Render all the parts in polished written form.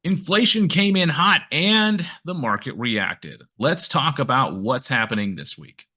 Inflation came in hot and the market reacted. Let's talk about what's happening this week.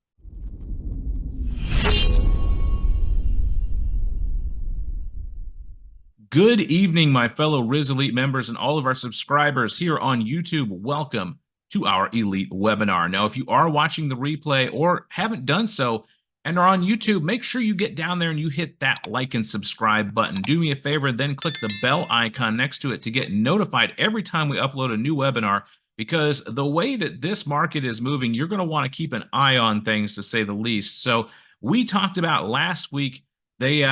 Good evening, my fellow Riz Elite members and all of our subscribers here on YouTube. Welcome to our Elite webinar. Now, if you are watching the replay or haven't done so and are on YouTube, make sure you get down there and you hit that like and subscribe button. Do me a favor, then click the bell icon next to it to get notified every time we upload a new webinar, because the way that this market is moving, you're going to want to keep an eye on things, to say the least. So we talked about last week, the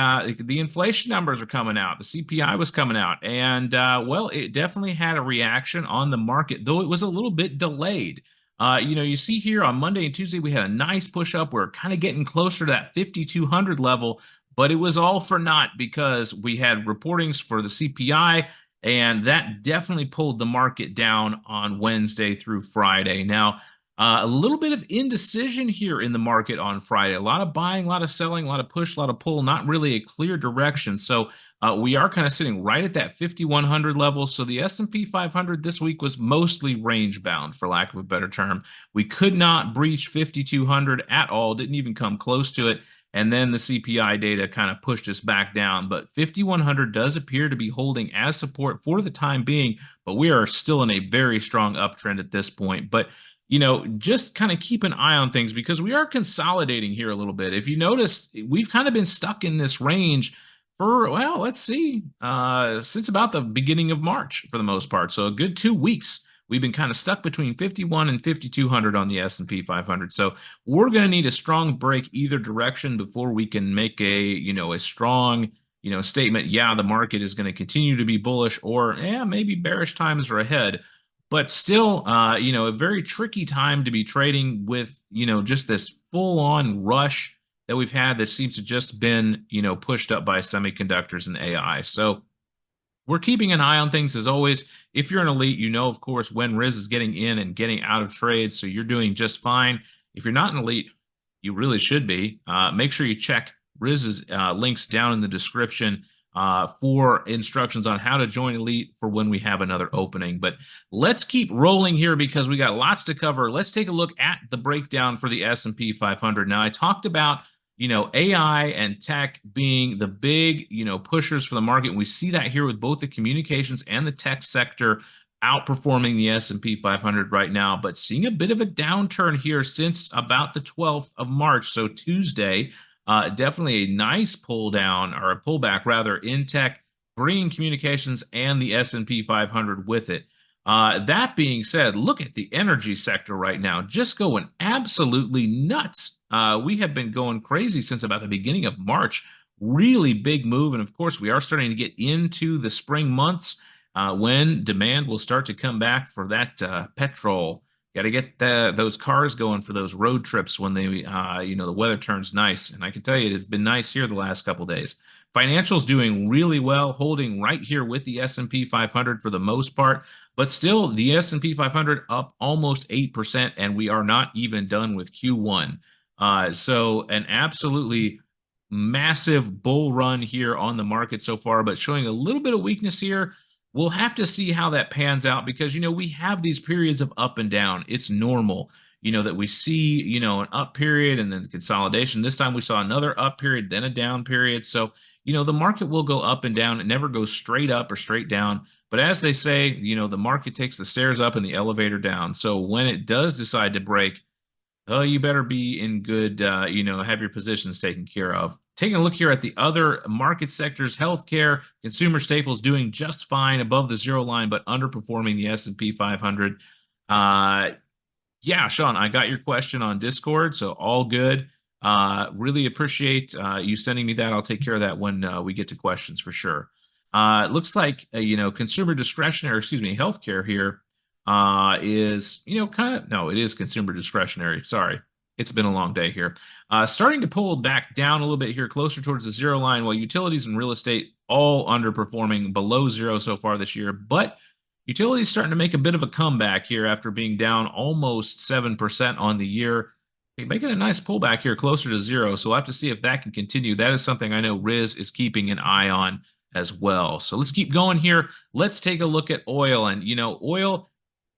inflation numbers are coming out. The CPI was coming out, and well, it definitely had a reaction on the market, though it was a little bit delayed. You see here on Monday and Tuesday, we had a nice push up. We're kind of getting closer to that 5,200 level, but it was all for naught because we had reportings for the CPI, and that definitely pulled the market down on Wednesday through Friday. Now, a little bit of indecision here in the market on Friday. A lot of buying, a lot of selling, a lot of push, a lot of pull, not really a clear direction. So we are kind of sitting right at that 5,100 level. So the S&P 500 this week was mostly range bound, for lack of a better term. We could not breach 5,200 at all, didn't even come close to it. And then the CPI data kind of pushed us back down. But 5,100 does appear to be holding as support for the time being, but we are still in a very strong uptrend at this point. But just kind of keep an eye on things because we are consolidating here a little bit. If you notice, we've kind of been stuck in this range for, well, let's see, since about the beginning of March for the most part. So a good 2 weeks, we've been kind of stuck between 51 and 5,200 on the S&P 500. So we're going to need a strong break either direction before we can make a strong, statement. Yeah, the market is going to continue to be bullish, or maybe bearish times are ahead. But still, a very tricky time to be trading with, just this full-on rush that we've had that seems to just been, pushed up by semiconductors and AI. So we're keeping an eye on things as always. If you're an elite, of course, when Riz is getting in and getting out of trades, so you're doing just fine. If you're not an elite, you really should be. Make sure you check Riz's links down in the description for instructions on how to join Elite for when we have another opening. But let's keep rolling here because we got lots to cover. Let's take a look at the breakdown for the S&P 500. Now, I talked about, AI and tech being the big, pushers for the market. We see that here with both the communications and the tech sector outperforming the S&P 500 right now, but seeing a bit of a downturn here since about the 12th of March, so Tuesday. Definitely a nice pull down, or a pullback rather, in tech, bringing communications and the S&P 500 with it. That being said, look at the energy sector right now, just going absolutely nuts. We have been going crazy since about the beginning of March. Really big move, and of course, we are starting to get into the spring months when demand will start to come back for that petrol. Got to get those cars going for those road trips when they, the weather turns nice. And I can tell you, it has been nice here the last couple of days. Financials doing really well, holding right here with the S&P 500 for the most part. But still, the S&P 500 up almost 8%, and we are not even done with Q1. So an absolutely massive bull run here on the market so far, but showing a little bit of weakness here. We'll have to see how that pans out because, we have these periods of up and down. It's normal, that we see, an up period and then consolidation. This time we saw another up period, then a down period. So, the market will go up and down. It never goes straight up or straight down. But as they say, the market takes the stairs up and the elevator down. So when it does decide to break, oh, you better be in good, have your positions taken care of. Taking a look here at the other market sectors, healthcare, consumer staples doing just fine above the zero line, but underperforming the S&P 500. Yeah, Sean, I got your question on Discord, so all good. Really appreciate you sending me that. I'll take care of that when we get to questions for sure. It looks like, consumer discretionary, healthcare here is, it is consumer discretionary. Sorry. It's been a long day here. Starting to pull back down a little bit here, closer towards the zero line, while utilities and real estate all underperforming below zero so far this year. But utilities starting to make a bit of a comeback here after being down almost 7% on the year. Making a nice pullback here closer to zero. So we'll have to see if that can continue. That is something I know Riz is keeping an eye on. as well. So let's keep going here. Let's take a look at oil. And, oil,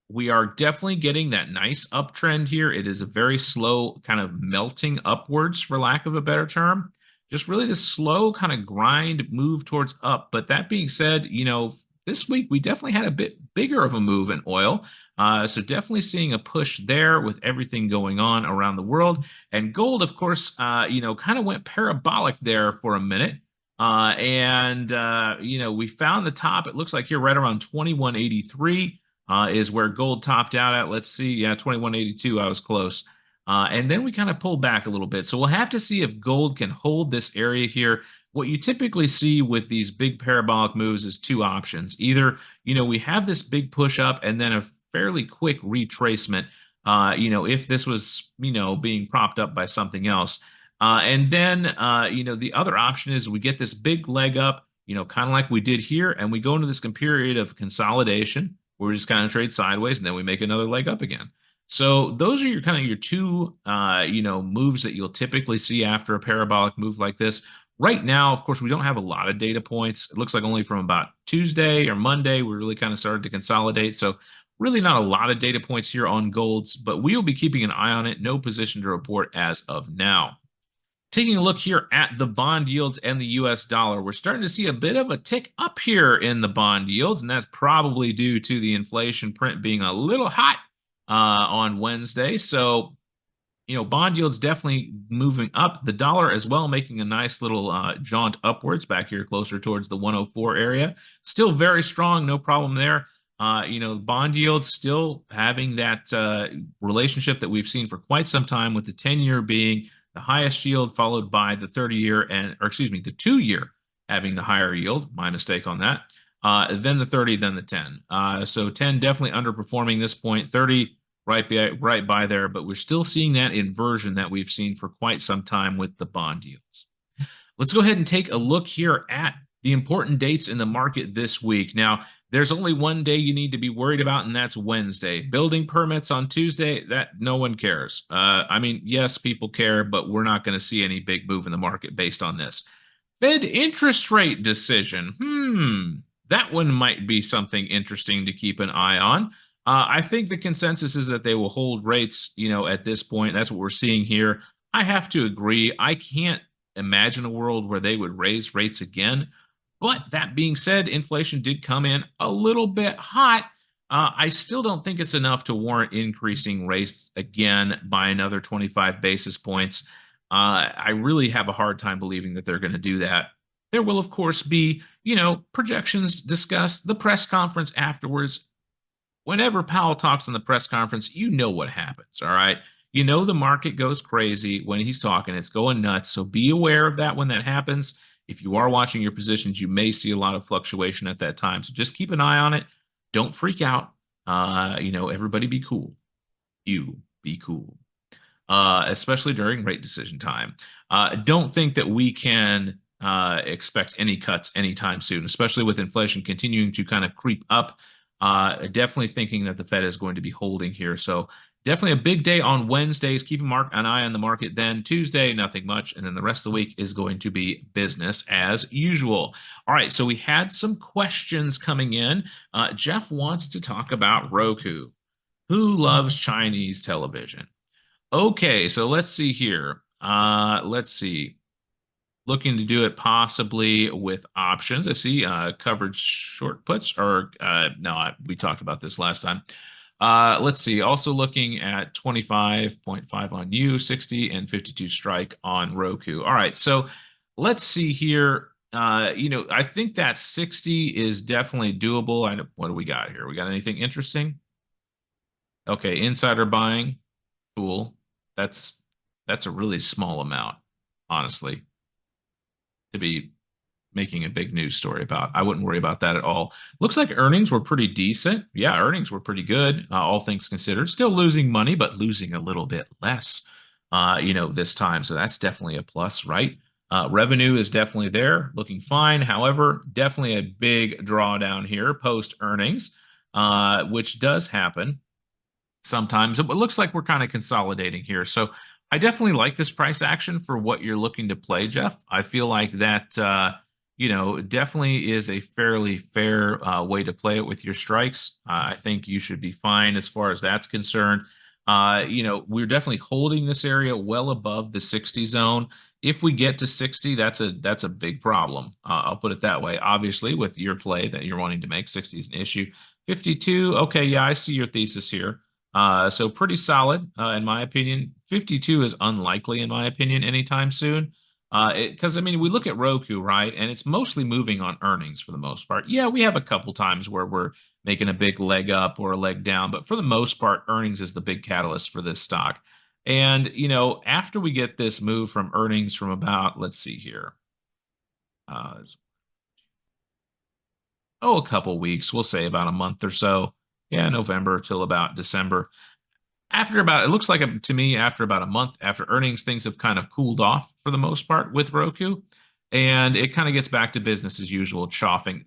we are definitely getting that nice uptrend here. It is a very slow kind of melting upwards, for lack of a better term. Just really this slow kind of grind move towards up. But that being said, this week we definitely had a bit bigger of a move in oil. So definitely seeing a push there with everything going on around the world. And gold, of course, kind of went parabolic there for a minute. We found the top, it looks like here right around 2183 is where gold topped out at. Let's see. Yeah, 2182. I was close. And then we kind of pulled back a little bit. So we'll have to see if gold can hold this area here. What you typically see with these big parabolic moves is two options. Either, we have this big push up and then a fairly quick retracement, if this was, being propped up by something else. And then, the other option is we get this big leg up, kind of like we did here, and we go into this period of consolidation where we just kind of trade sideways and then we make another leg up again. So those are your kind of your two, moves that you'll typically see after a parabolic move like this. Right now, of course, we don't have a lot of data points. It looks like only from about Tuesday or Monday, we really kind of started to consolidate. So really not a lot of data points here on golds, but we will be keeping an eye on it. No position to report as of now. Taking a look here at the bond yields and the US dollar, we're starting to see a bit of a tick up here in the bond yields, and that's probably due to the inflation print being a little hot on Wednesday. So, bond yields definitely moving up. The dollar as well, making a nice little jaunt upwards back here closer towards the 104 area. Still very strong, no problem there. Bond yields still having that relationship that we've seen for quite some time, with the 10-year being the highest yield, followed by the 30-year the 2-year having the higher yield. My mistake on that. Then the 30, then the 10. So 10 definitely underperforming this point. 30 right by there, but we're still seeing that inversion that we've seen for quite some time with the bond yields. Let's go ahead and take a look here at the important dates in the market this week. Now, there's only one day you need to be worried about, and that's Wednesday. Building permits on Tuesday, that no one cares. Yes, people care, but we're not going to see any big move in the market based on this. Fed interest rate decision. That one might be something interesting to keep an eye on. I think the consensus is that they will hold rates, at this point. That's what we're seeing here. I have to agree. I can't imagine a world where they would raise rates again. But that being said, inflation did come in a little bit hot. I still don't think it's enough to warrant increasing rates again by another 25 basis points. I really have a hard time believing that they're going to do that. There will, of course, be, projections discussed, the press conference afterwards. Whenever Powell talks in the press conference, you know what happens, all right? The market goes crazy when he's talking. It's going nuts. So be aware of that when that happens. If you are watching your positions, you may see a lot of fluctuation at that time. So just keep an eye on it. Don't freak out. Everybody be cool. You be cool. Especially during rate decision time. Don't think that we can expect any cuts anytime soon, especially with inflation continuing to kind of creep up. Definitely thinking that the Fed is going to be holding here. So definitely a big day on Wednesdays. Keep an eye on the market then. Tuesday, nothing much. And then the rest of the week is going to be business as usual. All right, so we had some questions coming in. Jeff wants to talk about Roku. Who loves Chinese television? Okay, so let's see here. Let's see. Looking to do it possibly with options. I see covered short puts, or no, we talked about this last time. Let's see. Also looking at 25.5 on you, 60 and 52 strike on Roku. All right, so let's see here. I think that 60 is definitely doable. What do we got here? We got anything interesting? Okay, insider buying. Cool. That's a really small amount, honestly, to be making a big news story about. I wouldn't worry about that at all. Looks like earnings were pretty decent. Yeah, earnings were pretty good, all things considered. Still losing money, but losing a little bit less, this time. So that's definitely a plus, right? Revenue is definitely there, looking fine. However, definitely a big drawdown here post earnings, which does happen sometimes. It looks like we're kind of consolidating here. So I definitely like this price action for what you're looking to play, Jeff. I feel like that, definitely is a fairly fair way to play it with your strikes. I think you should be fine as far as that's concerned. We're definitely holding this area well above the 60 zone. If we get to 60, that's a big problem. I'll put it that way. Obviously, with your play that you're wanting to make, 60 is an issue. 52, okay, yeah, I see your thesis here. So pretty solid, in my opinion. 52 is unlikely, in my opinion, anytime soon. Because I mean, we look at Roku, right, and it's mostly moving on earnings for the most part. Yeah, we have a couple times where we're making a big leg up or a leg down, but for the most part, earnings is the big catalyst for this stock. And after we get this move from earnings from about, let's see here, uh, a couple weeks, we'll say about a month or so. Yeah, November till about December. After about, it looks like to me, after about a month after earnings, things have kind of cooled off for the most part with Roku, and it kind of gets back to business as usual, chopping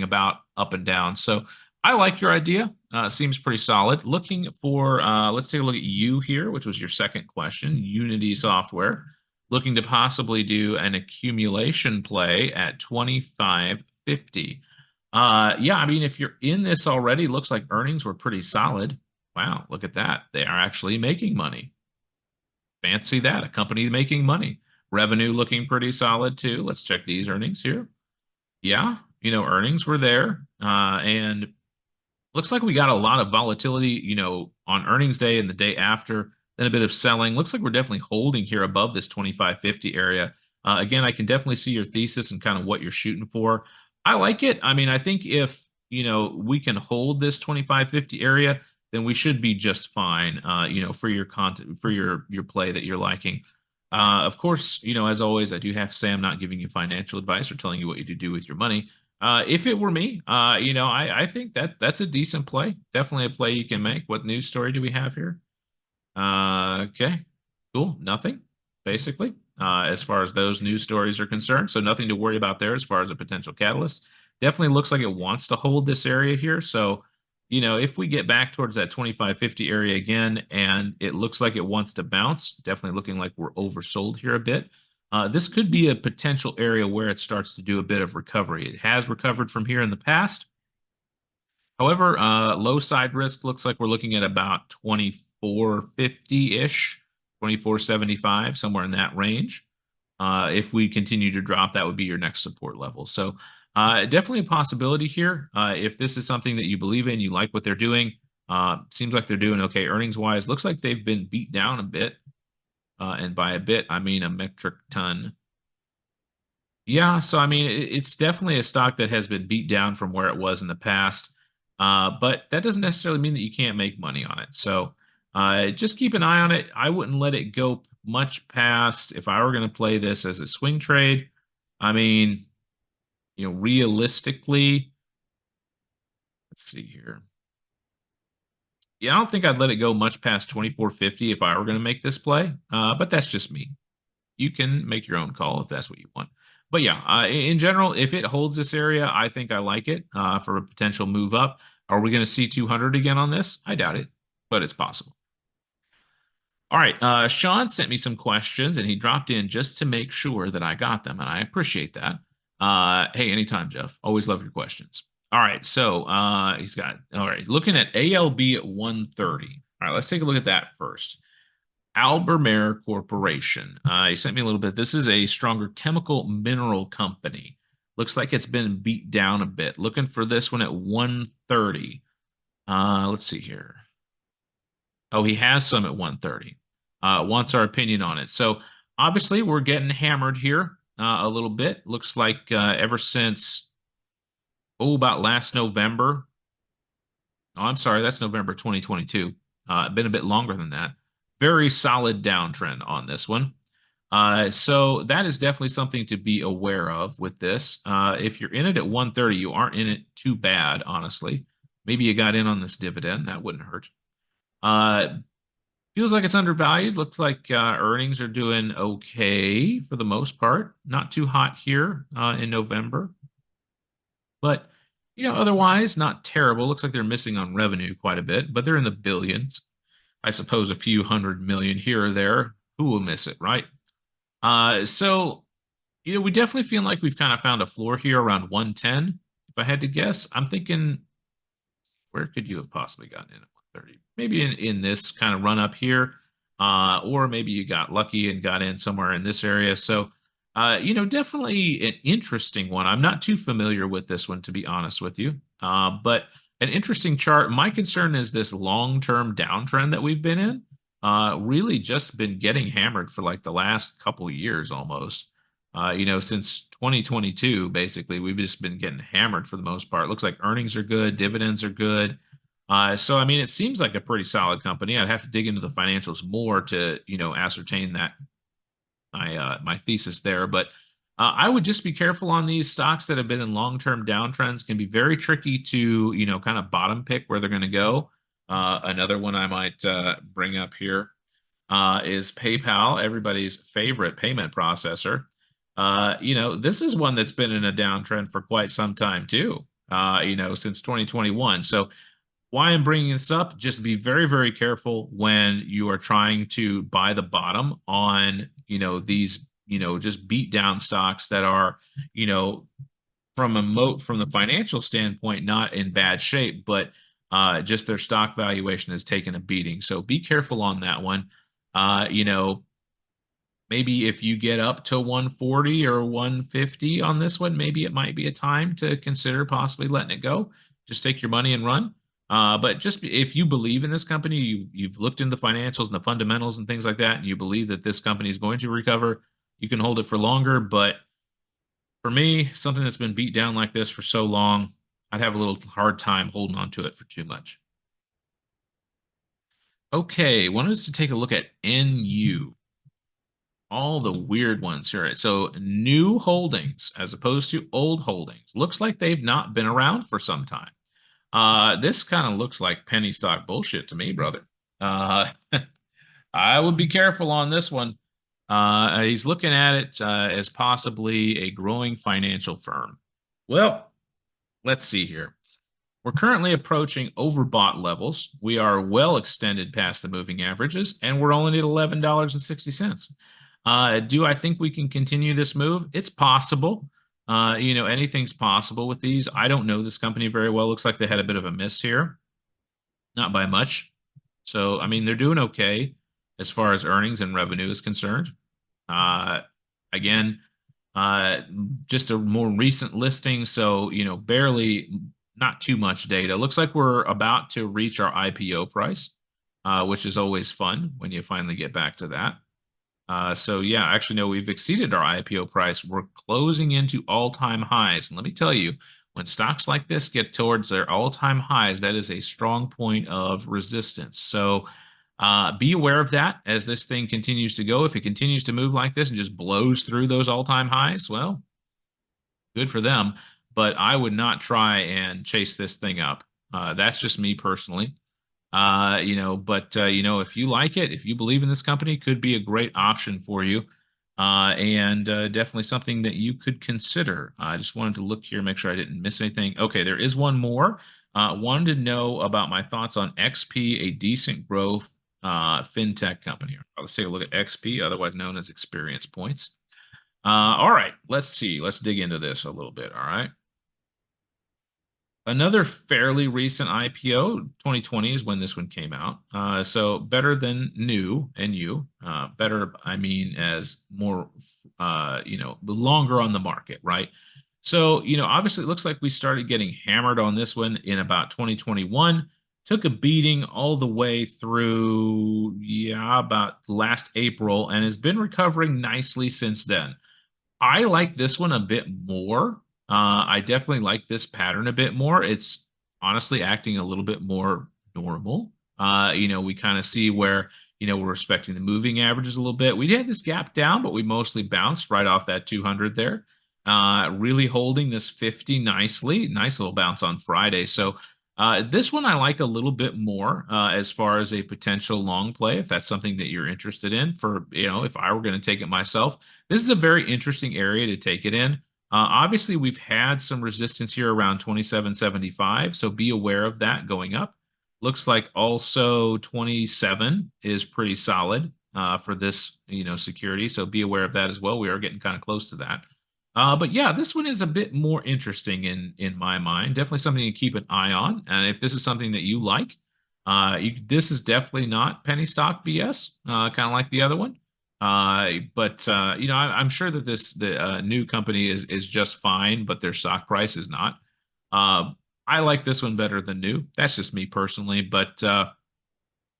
about up and down. So I like your idea. Seems pretty solid. Looking for, let's take a look at you here, which was your second question. Unity Software, looking to possibly do an accumulation play at 25.50. Yeah, I mean, if you're in this already, looks like earnings were pretty solid. Wow, look at that. They are actually making money. Fancy that. A company making money. Revenue looking pretty solid too. Let's check these earnings here. Yeah, earnings were there. And looks like we got a lot of volatility, on earnings day and the day after, then a bit of selling. Looks like we're definitely holding here above this 25.50 area. Again, I can definitely see your thesis and kind of what you're shooting for. I like it. I mean, I think if, we can hold this 25.50 area, then we should be just fine, for your content, for your play that you're liking. Of course, as always, I do have to say I'm not giving you financial advice or telling you what you to do with your money. If it were me, I think that's a decent play. Definitely a play you can make. What news story do we have here? Okay, cool. Nothing, basically, as far as those news stories are concerned. So nothing to worry about there as far as a potential catalyst. Definitely looks like it wants to hold this area here. So, if we get back towards that 25.50 area again, and it looks like it wants to bounce, definitely looking like we're oversold here a bit. This could be a potential area where it starts to do a bit of recovery. It has recovered from here in the past. However, low side risk looks like we're looking at about 24.50-ish, 24.75, somewhere in that range. If we continue to drop, that would be your next support level. So definitely a possibility here. If this is something that you believe in, you like what they're doing, seems like they're doing okay earnings-wise. Looks like they've been beat down a bit. And by a bit, I mean a metric ton. Yeah, so I mean, it's definitely a stock that has been beat down from where it was in the past, but that doesn't necessarily mean that you can't make money on it. So just keep an eye on it. I wouldn't let it go much past, if I were going to play this as a swing trade. I mean, realistically, let's see here. Yeah, I don't think I'd let it go much past 24.50 if I were going to make this play, but that's just me. You can make your own call if that's what you want. But yeah, in general, if it holds this area, I think I like it for a potential move up. Are we going to see 200 again on this? I doubt it, but it's possible. All right, Sean sent me some questions, and he dropped in just to make sure that I got them, and I appreciate that. Hey, anytime, Jeff. Always love your questions. All right, so he's got, all right, looking at ALB at 130. All right, let's take a look at that first. Albemarle Corporation. He sent me a little bit. This is a stronger chemical mineral company. Looks like it's been beat down a bit. Looking for this one at 130. Let's see here. Oh, he has some at 130. Wants our opinion on it. So obviously we're getting hammered here a little bit. Looks like ever since, about last November. Oh, I'm sorry, that's November 2022. Been a bit longer than that. Very solid downtrend on this one. So that is definitely something to be aware of with this. If you're in it at 130, you aren't in it too bad, honestly. Maybe you got in on this dividend. That wouldn't hurt. Feels like it's undervalued. Looks like earnings are doing okay for the most part. Not too hot here in November. But, otherwise not terrible. Looks like they're missing on revenue quite a bit, but they're in the billions. I suppose a few 100 million here or there. Who will miss it, right? So, We definitely feel like we've kind of found a floor here around 110. If I had to guess, I'm thinking, where could you have possibly gotten in at 130? Maybe in this kind of run up here, or maybe you got lucky and got in somewhere in this area. So, definitely an interesting one. I'm not too familiar with this one, to be honest with you, but an interesting chart. My concern is this long-term downtrend that we've been in. Really just been getting hammered for like the last couple years almost. Since 2022, basically, we've just been getting hammered for the most part. Looks like earnings are good, dividends are good. So, I mean, it seems like a pretty solid company. I'd have to dig into the financials more to, ascertain that my thesis there. But I would just be careful on these stocks that have been in long-term downtrends. Can be very tricky to, kind of bottom pick where they're going to go. Another one I might bring up here is PayPal, everybody's favorite payment processor. This is one that's been in a downtrend for quite some time too, since 2021. So why I'm bringing this up, just be very, very careful when you are trying to buy the bottom on, these, just beat down stocks that are, you know, from the financial standpoint, not in bad shape, but just their stock valuation has taken a beating. So be careful on that one. Uh, you know, Maybe if you get up to 140 or 150 on this one, maybe it might be a time to consider possibly letting it go. Just take your money and run. But just if you believe in this company, you've looked into the financials and the fundamentals and things like that, and you believe that this company is going to recover, you can hold it for longer. But for me, something that's been beat down like this for so long, I'd have a little hard time holding on to it for too much. Okay, wanted us to take a look at NU. All the weird ones here. So new holdings as opposed to old holdings. Looks like they've not been around for some time. This kind of looks like penny stock bullshit to me, brother. Uh, I would be careful on this one. He's looking at it as possibly a growing financial firm. Well, let's see here. We're currently approaching overbought levels. We are well extended past the moving averages, and we're only at $11.60. Do I think we can continue this move? It's possible. Anything's possible with these. I don't know this company very well. Looks like they had a bit of a miss here, not by much. So, I mean, they're doing okay as far as earnings and revenue is concerned. Uh, again, uh, just a more recent listing, so barely, not too much data. Looks like we're about to reach our IPO price, which is always fun when you finally get back to that. So yeah, actually, no, we've exceeded our IPO price. We're closing into all-time highs. And let me tell you, when stocks like this get towards their all-time highs, that is a strong point of resistance. So be aware of that as this thing continues to go. If it continues to move like this and just blows through those all-time highs, well, good for them. But I would not try and chase this thing up. That's just me personally. If you like it, if you believe in this company, could be a great option for you. And definitely something that you could consider. I just wanted to look here, make sure I didn't miss anything. Okay, there is one more. Wanted to know about my thoughts on XP, a decent growth fintech company. Let's take a look at XP, otherwise known as Experience Points. All right, let's see. Let's dig into this a little bit. All right. Another fairly recent IPO, 2020 is when this one came out. So better than new and you. Better, I mean, as more, longer on the market, right? So, obviously it looks like we started getting hammered on this one in about 2021. Took a beating all the way through, about last April, and has been recovering nicely since then. I like this one a bit more. I definitely like this pattern a bit more. It's honestly acting a little bit more normal. We kind of see where, we're respecting the moving averages a little bit. We had this gap down, but we mostly bounced right off that 200 there. Really holding this 50 nicely. Nice little bounce on Friday. So this one I like a little bit more as far as a potential long play, if that's something that you're interested in. For, if I were going to take it myself, this is a very interesting area to take it in. Obviously, we've had some resistance here around 27.75, so be aware of that going up. Looks like also 27 is pretty solid for this, security, so be aware of that as well. We are getting kind of close to that. But yeah, this one is a bit more interesting in my mind. Definitely something to keep an eye on. And if this is something that you like, this is definitely not penny stock BS, kind of like the other one. But you know, I'm sure that the new company is just fine, but their stock price is not. Uh, I like this one better than new. That's just me personally. But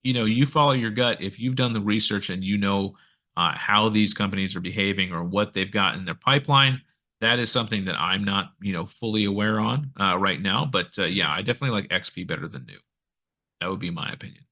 you know, you follow your gut. If you've done the research and you know how these companies are behaving or what they've got in their pipeline, that is something that I'm not, you know, fully aware on right now. But yeah, I definitely like XP better than new. That would be my opinion.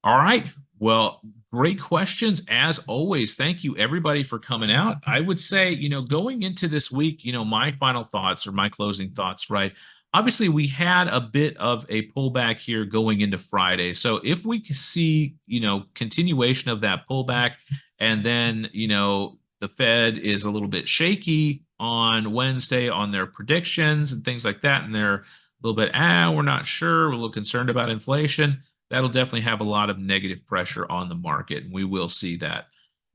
All right. Well, great questions as always. Thank you everybody for coming out. I would say, you know, going into this week, you know, my final thoughts or my closing thoughts, right? Obviously, we had a bit of a pullback here going into Friday. So if we can see, you know, continuation of that pullback and then, you know, the Fed is a little bit shaky on Wednesday on their predictions and things like that, and they're a little bit, we're not sure, we're a little concerned about inflation, that'll definitely have a lot of negative pressure on the market, and we will see that.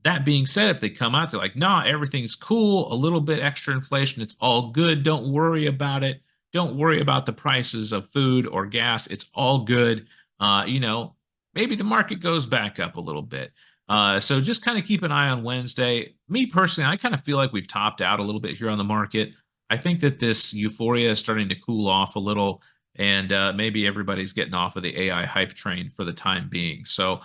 That being said, if they come out, they're like, nah, everything's cool, a little bit extra inflation, it's all good, don't worry about it. Don't worry about the prices of food or gas, it's all good. You know, maybe the market goes back up a little bit. So just kind of keep an eye on Wednesday. Me personally, I kind of feel like we've topped out a little bit here on the market. I think that this euphoria is starting to cool off a little, and maybe everybody's getting off of the AI hype train for the time being. So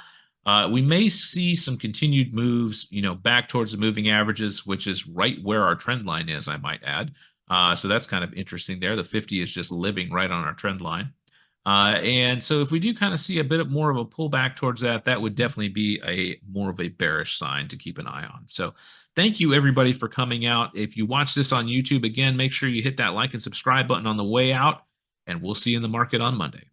we may see some continued moves, you know, back towards the moving averages, which is right where our trend line is, I might add. So that's kind of interesting there. The 50 is just living right on our trend line. And so if we do kind of see a bit more of a pullback towards that, that would definitely be a more of a bearish sign to keep an eye on. So thank you everybody for coming out. If you watch this on YouTube, again, make sure you hit that like and subscribe button on the way out, and we'll see you in the market on Monday.